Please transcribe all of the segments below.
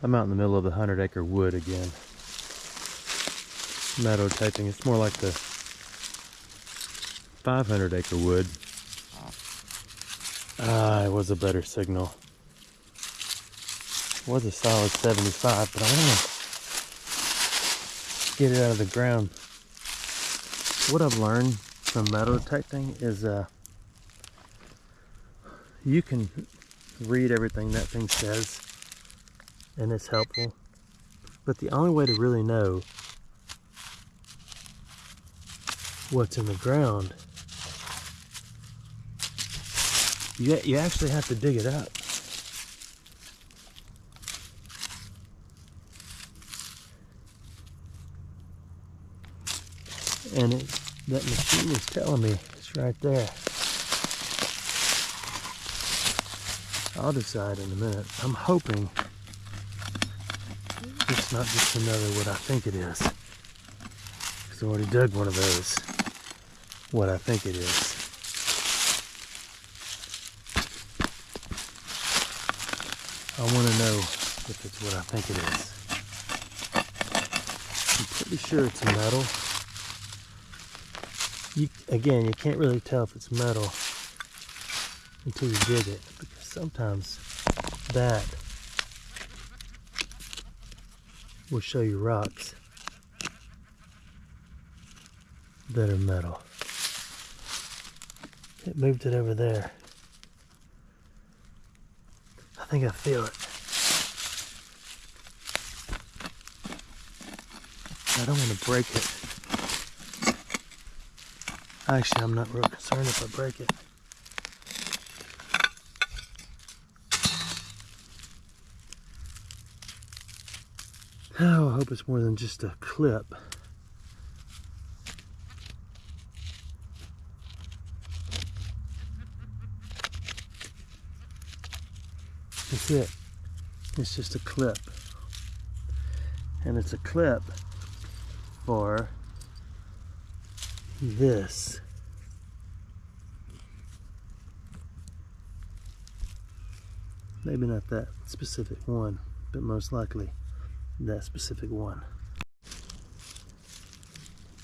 I'm out in the middle of the 100-acre wood again. Meadow taping. It's more like the 500-acre wood. It was a better signal. It was a solid 75, but I want to get it out of the ground. What I've learned from meadow detecting is you can read everything that thing says, and it's helpful. But the only way to really know what's in the ground, you actually have to dig it up. And that machine is telling me it's right there. I'll decide in a minute. I'm hoping it's not just another what I think it is. Because I already dug one of those. What I think it is. I want to know if it's what I think it is. I'm pretty sure it's metal. Again, you can't really tell if it's metal until you dig it, because sometimes that will show you rocks that are metal. It moved it over there. I think I feel it. I don't want to break it. Actually, I'm not real concerned if I break it. Oh, I hope it's more than just a clip. That's it. It's just a clip. And it's a clip for this. Maybe not that specific one, but most likely that specific one.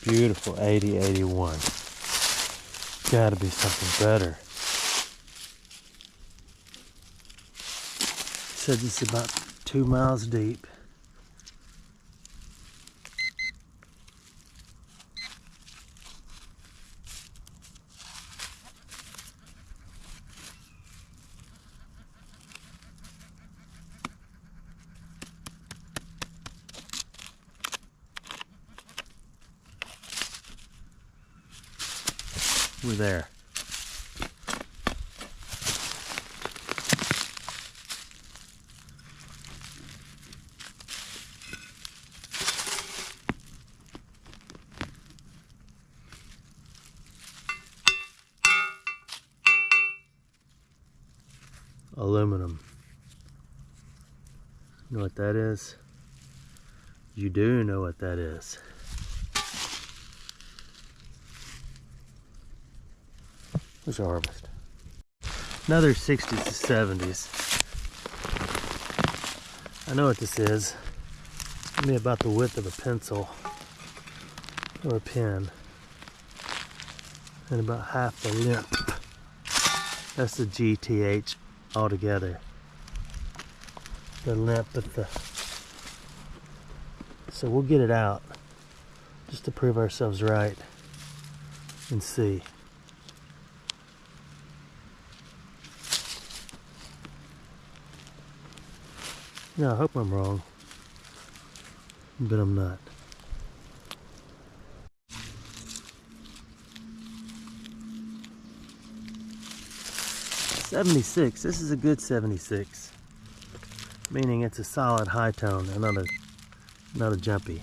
Beautiful 8081. Gotta be something better. It says it's about 2 miles deep. We're there. Aluminum. You know what that is? You do know what that is. Let's harvest. Another 60s to 70s. I know what this is. Maybe about the width of a pencil or a pen, and about half the length. That's the GTH altogether. The length of the. So we'll get it out just to prove ourselves right and see. No, I hope I'm wrong, but I'm not. '76. This is a good 76, meaning it's a solid high tone and not a jumpy.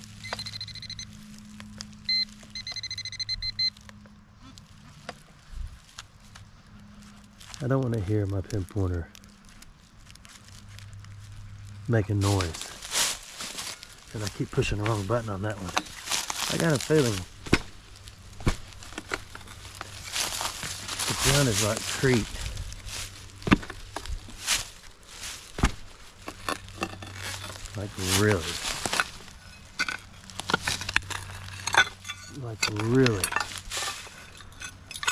I don't want to hear my pin pointer making noise, and I keep pushing the wrong button on that one. I got a feeling the gun is like Crete. Like really. Like really.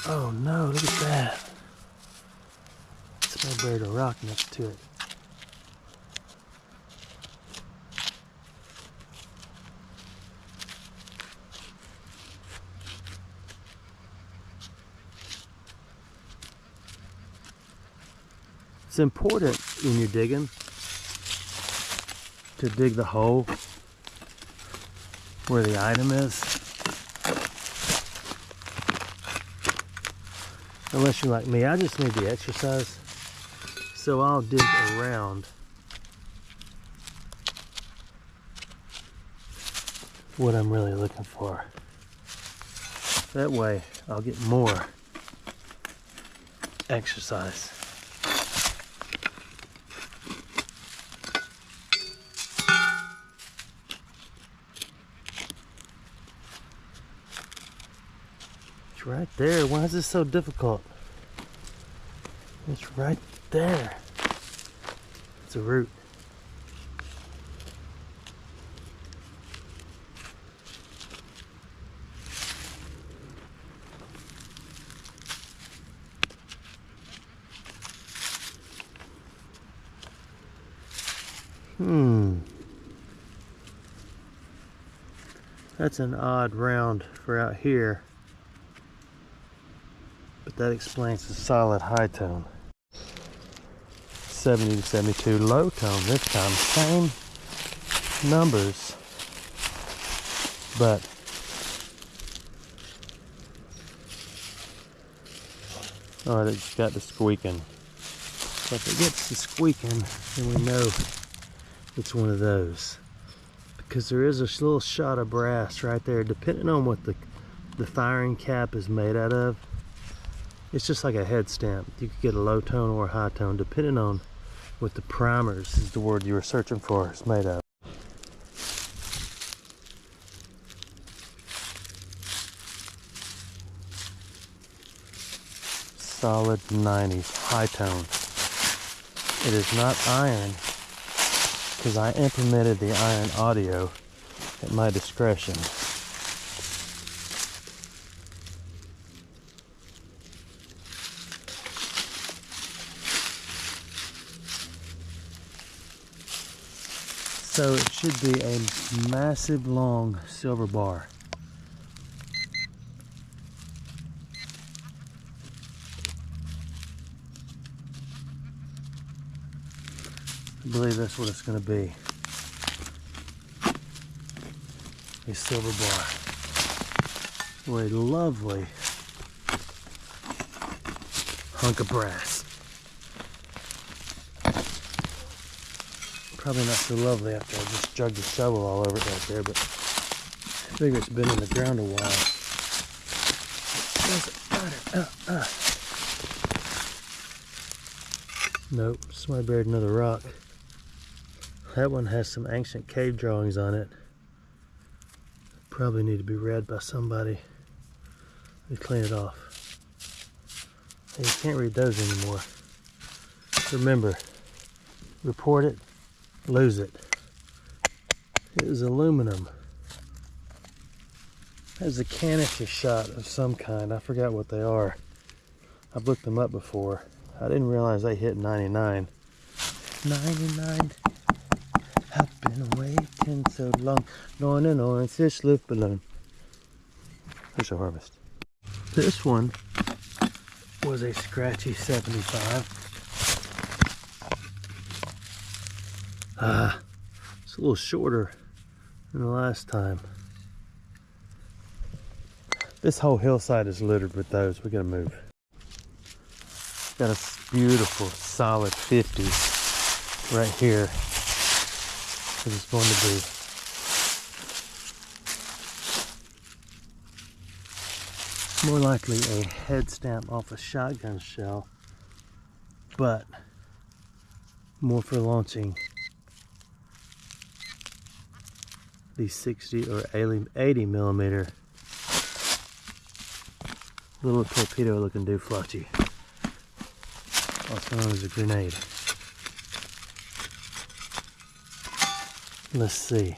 Oh no, look at that. It's buried a rock next to it. It's important when you're digging to dig the hole where the item is. Unless you're like me, I just need the exercise. So I'll dig around what I'm really looking for. That way I'll get more exercise. It's right there. Why is this so difficult? It's right there. It's a root. That's an odd round for out here, but that explains the solid high tone. 70 to 72 low tone this time, same numbers, but oh, it got the squeaking. So if it gets the squeaking, then we know it's one of those. Because there is a little shot of brass right there, depending on what the firing cap is made out of. It's just like a head stamp. You could get a low tone or a high tone, depending on what the primers, is the word you were searching for, is made of. Solid 90s, high tone. It is not iron, because I implemented the iron audio at my discretion. So it should be a massive long silver bar. I believe that's what it's going to be. A silver bar. Or a lovely hunk of brass. Probably not so lovely after I just jugged the shovel all over it right there, but I figure it's been in the ground a while. Doesn't matter. Nope, somebody buried another rock. That one has some ancient cave drawings on it. Probably need to be read by somebody. Let me clean it off. Hey, you can't read those anymore. Remember, report it, lose it. It is aluminum. There's a canister shot of some kind. I forgot what they are. I've looked them up before. I didn't realize they hit 99. 99. I've been waiting so long. On and on, it's this lift balloon. Here's a harvest. This one was a scratchy 75. It's a little shorter than the last time. This whole hillside is littered with those. We gotta move. Got a beautiful solid 50 right here. It's going to be more likely a head stamp off a shotgun shell, but more for launching these 60 or 80 millimeter little torpedo looking dooflotchy, also known as a grenade. Let's see.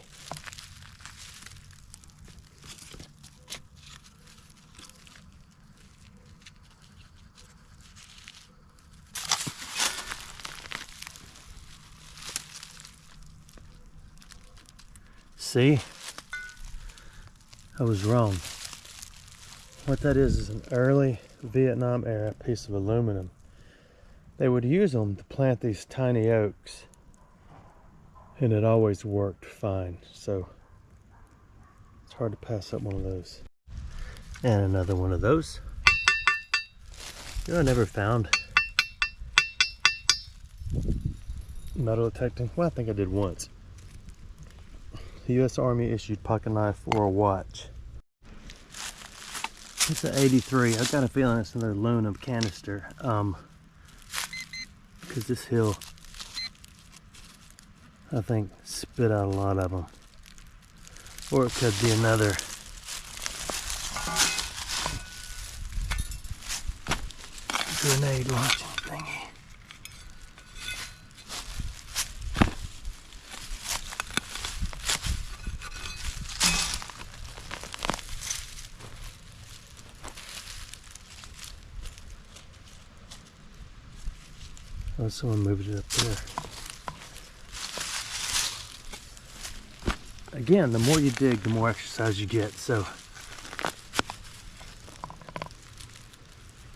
See? I was wrong. What that is an early Vietnam era piece of aluminum. They would use them to plant these tiny oaks, and it always worked fine. So it's hard to pass up one of those. And another one of those. You know, I never found metal detecting. Well, I think I did once. The U.S. Army issued pocket knife for a watch. It's an 83. I've got a feeling it's another aluminum canister. Because this hill, I think, spit out a lot of them. Or it could be another grenade launching thingy. Oh, someone moved it up there. Again, the more you dig, the more exercise you get, so.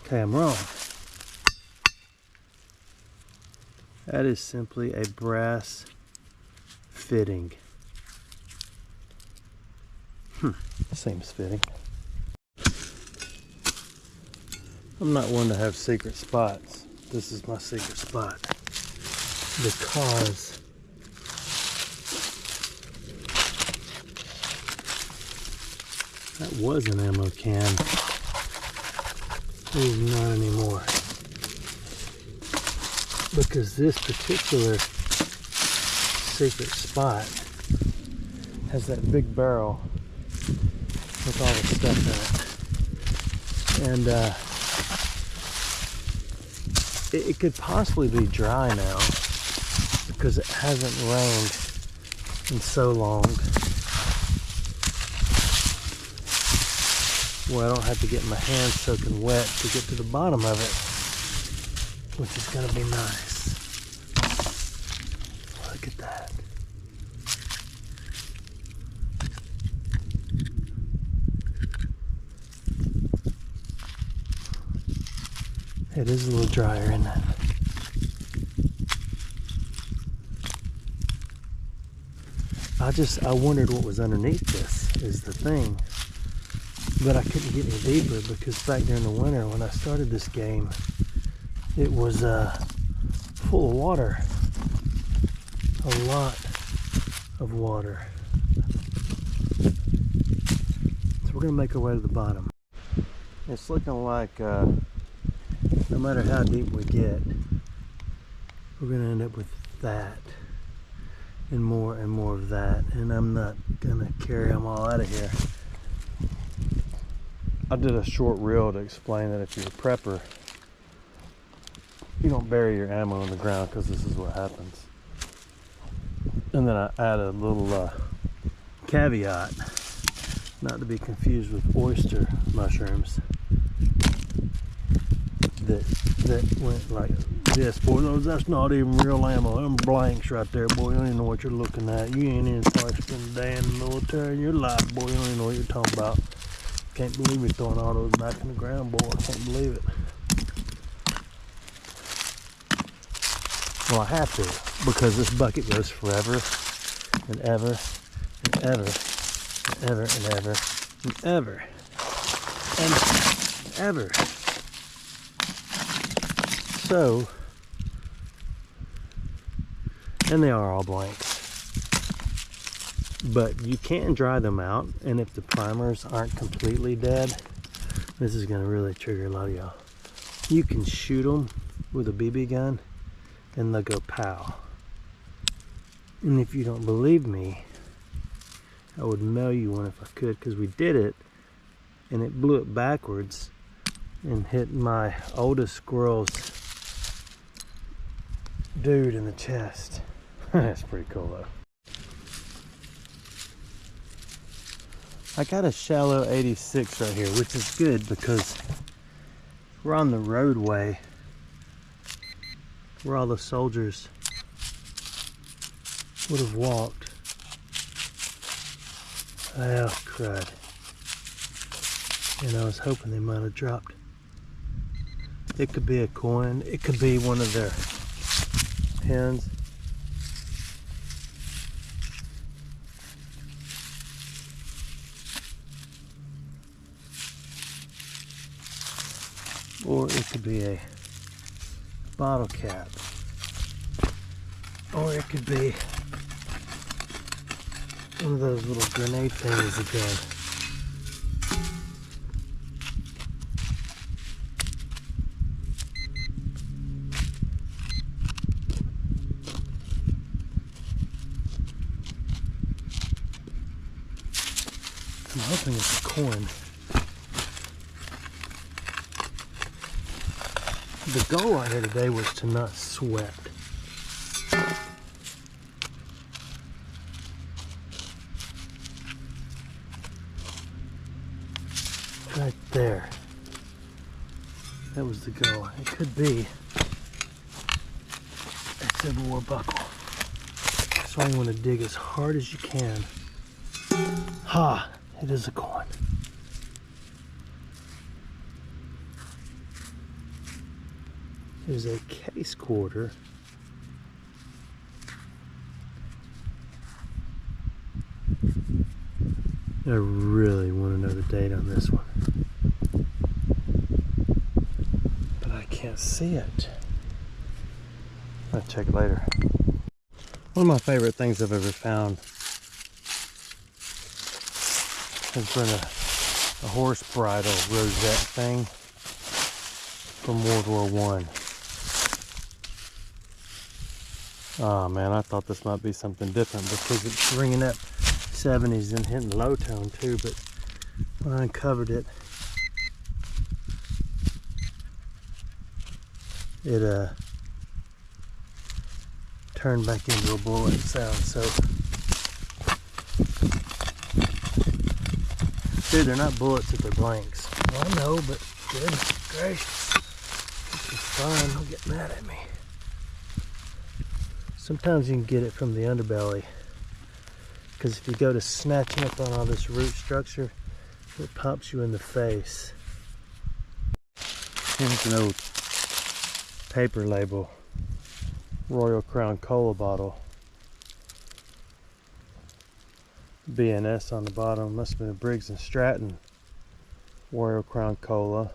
Okay, I'm wrong. That is simply a brass fitting. Seems fitting. I'm not one to have secret spots. This is my secret spot. Because that was an ammo can. It is not anymore. Because this particular secret spot has that big barrel with all the stuff in it. And it could possibly be dry now because it hasn't rained in so long. Well, I don't have to get my hands soaking wet to get to the bottom of it, which is going to be nice. Look at that. It is a little drier, isn't it? I wondered what was underneath this is the thing. But I couldn't get any deeper because back during the winter when I started this game, it was full of water. A lot of water. So we're gonna make our way to the bottom. It's looking like no matter how deep we get, we're gonna end up with that and more of that, and I'm not gonna carry them all out of here. I did a short reel to explain that if you're a prepper, you don't bury your ammo on the ground because this is what happens. And then I add a little caveat, not to be confused with oyster mushrooms, that went like this. Boy, that's not even real ammo. Them blanks right there, boy. You don't even know what you're looking at. You ain't even probably spent a day in the military in your life, boy. You don't even know what you're talking about. Can't believe you're throwing all those back in the ground, boy. I can't believe it. Well, I have to, because this bucket goes forever and ever and ever and ever and ever and ever and ever. So, and they are all blanks. But you can dry them out, and if the primers aren't completely dead, this is going to really trigger a lot of y'all. You can shoot them with a BB gun, and they'll go pow. And if you don't believe me, I would mail you one if I could, because we did it, and it blew it backwards and hit my oldest squirrel's dude in the chest. That's pretty cool though. I got a shallow 86 right here, which is good because we're on the roadway where all the soldiers would have walked. Oh, crud. And I was hoping they might have dropped. It could be a coin. It could be one of their pins. Or it could be a bottle cap. Or it could be one of those little grenade things again. I'm hoping it's a coin. The goal out here today was to not sweat. Right there. That was the goal. It could be a Civil War buckle. So you want to dig as hard as you can. Ha! It is a coin. There's a case quarter. I really want to know the date on this one, but I can't see it. I'll check it later. One of my favorite things I've ever found has been a horse bridle rosette thing from World War I. Oh man, I thought this might be something different because it's ringing up 70s and hitting low tone too, but when I uncovered it, it turned back into a bullet sound. So dude, they're not bullets if they're blanks. Well, I know, but goodness gracious, this is fun. Don't get mad at me. Sometimes you can get it from the underbelly, because if you go to snatching up on all this root structure, it pops you in the face. Here's an old paper label, Royal Crown Cola bottle. BNS on the bottom, must have been a Briggs and Stratton Royal Crown Cola.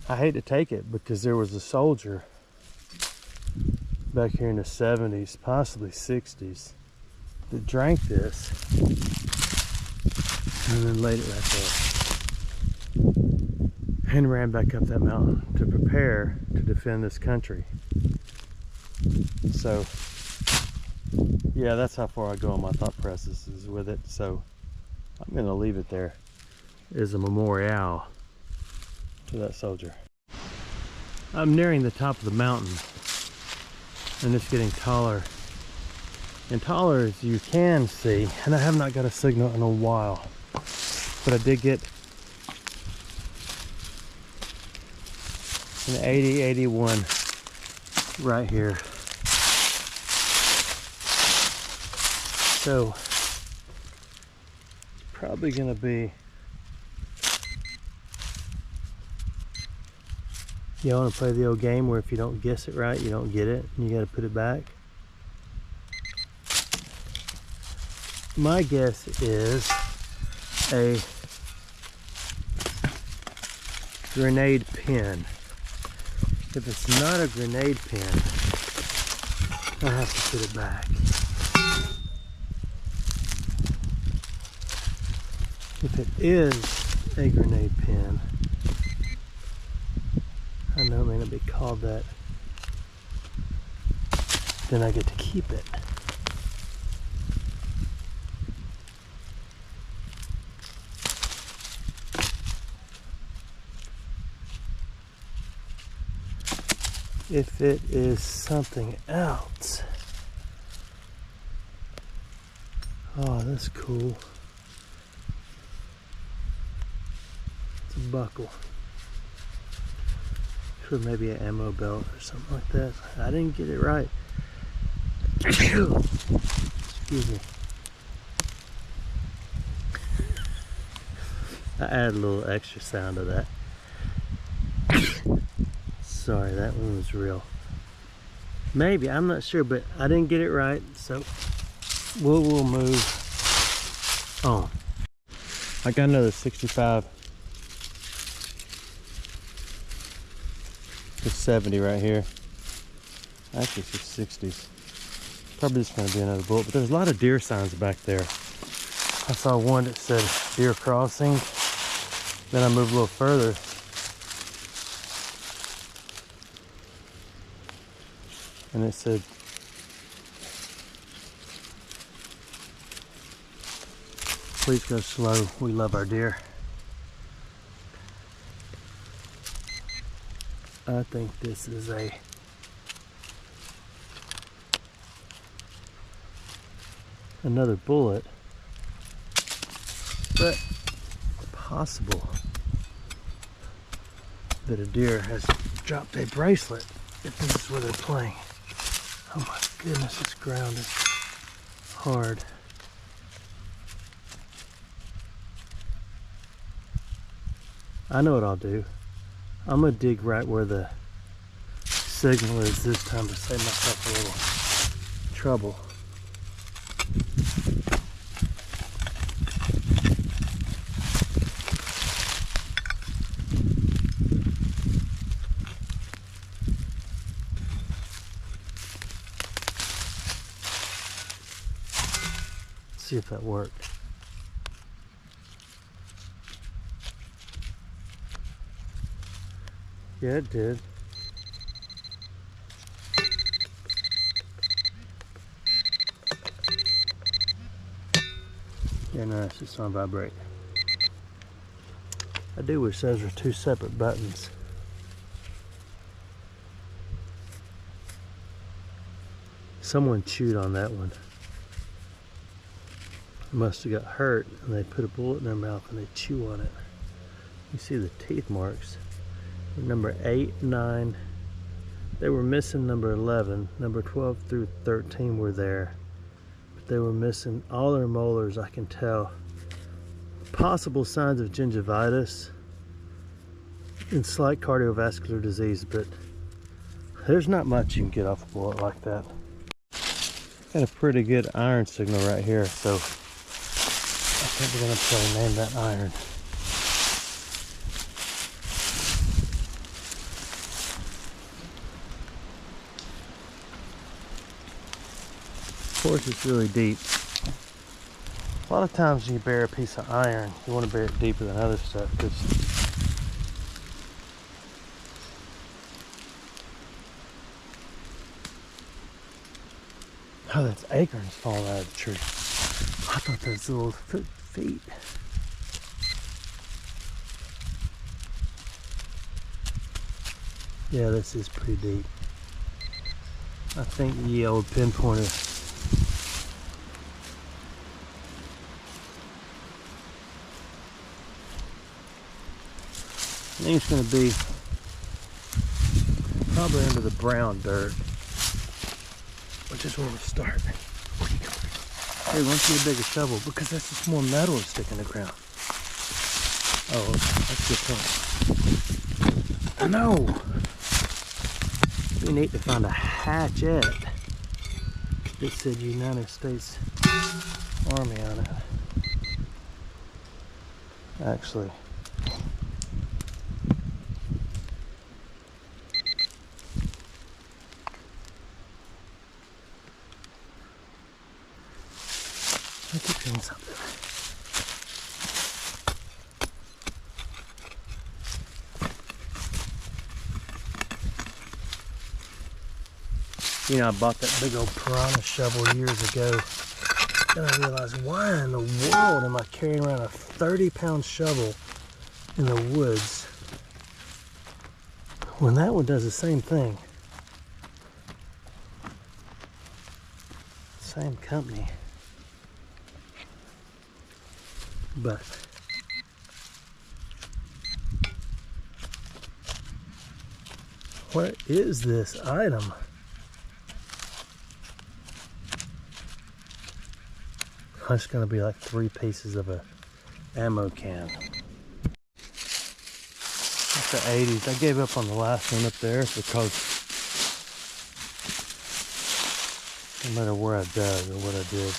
I hate to take it because there was a soldier back here in the 70s, possibly 60s, that drank this and then laid it right there and ran back up that mountain to prepare to defend this country. So yeah, that's how far I go on my thought processes with it. So I'm going to leave it there as a memorial to that soldier. I'm nearing the top of the mountain and it's getting taller and taller, as you can see, and I have not got a signal in a while, but I did get an 8081 right here. So it's probably gonna be, you want to play the old game where if you don't guess it right, you don't get it, and you got to put it back. My guess is a grenade pin. If it's not a grenade pin, I have to put it back. If it is a grenade pin, I know it may not be called that, then I get to keep it. If it is something else, oh, that's cool. buckle for maybe an ammo belt or something like that. I didn't get it right. Excuse me. I added a little extra sound to that. Sorry, that one was real. Maybe, I'm not sure, but I didn't get it right, so we'll move on. I got another 65 to 70 right here. Actually, it's just 60s. Probably just gonna be another bullet, but there's a lot of deer signs back there. I saw one that said deer crossing. Then I moved a little further. And it said, please go slow, we love our deer. I think this is another bullet, but possible that a deer has dropped a bracelet if this is where they're playing. Oh my goodness, this ground is hard. I know what I'll do. I'm gonna dig right where the signal is this time to save myself a little trouble. See if that worked. Yeah, it did. Yeah, no, it's just on vibrate. I do wish those were two separate buttons. Someone chewed on that one. Must have got hurt and they put a bullet in their mouth and they chew on it. You see the teeth marks. Number 8, 9, they were missing number 11. Number 12 through 13 were there, but they were missing all their molars, I can tell. Possible signs of gingivitis and slight cardiovascular disease, but there's not much you can get off a bullet like that. Got a pretty good iron signal right here, so I think we're gonna play name that iron. Of course, it's really deep. A lot of times when you bury a piece of iron, you want to bury it deeper than other stuff because oh, that's acorns falling out of the tree. I thought those little feet. Yeah, this is pretty deep. I think the old pinpointer I think it's going to be probably under the brown dirt, which is where we start. Where you go? Hey, why don't you get a bigger shovel? Because that's just more metal sticking in the ground. Oh, that's a good point. I know. We need to find a hatchet that said United States Army on it. Actually, I keep doing something. You know, I bought that big old piranha shovel years ago. Then I realized, why in the world am I carrying around a 30-pound shovel in the woods when that one does the same thing? Same company. What is this item? It's gonna be like 3 pieces of a ammo can. That's the 80s. I gave up on the last one up there because no matter where I dug or what I did,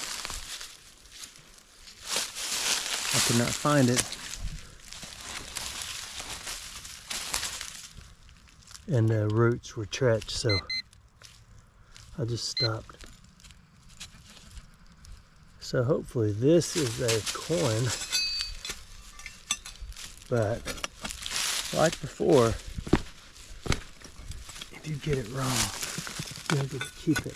I could not find it. And the roots were trenched, so I just stopped. So hopefully this is a coin, but like before, if you get it wrong, you don't get to keep it.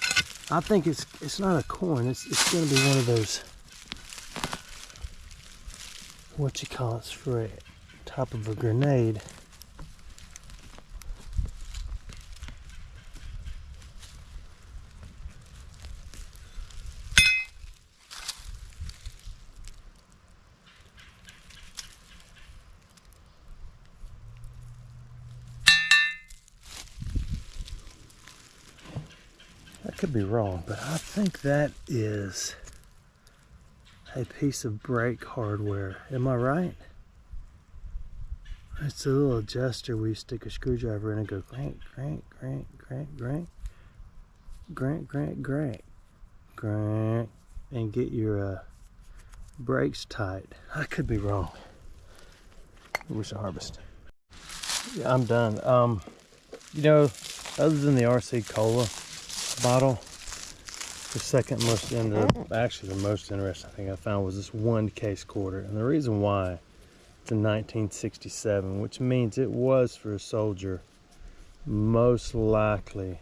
I think it's not a coin. It's going to be one of those, what you call it, for a top of a grenade. I could be wrong, but I think that is a piece of brake hardware. Am I right? It's a little adjuster where you stick a screwdriver in and go crank, crank, crank, crank, crank, crank, crank, crank, crank, and get your brakes tight. I could be wrong. I wish I harvest. Yeah, I'm done. You know, other than the RC Cola bottle, the second most actually the most interesting thing I found was this 1 case quarter. And the reason why, it's in 1967, which means it was for a soldier most likely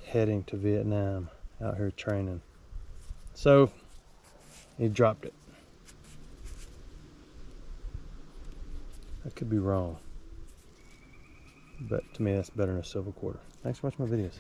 heading to Vietnam, out here training. So he dropped it. I could be wrong, but to me that's better than a silver quarter. Thanks for watching my videos.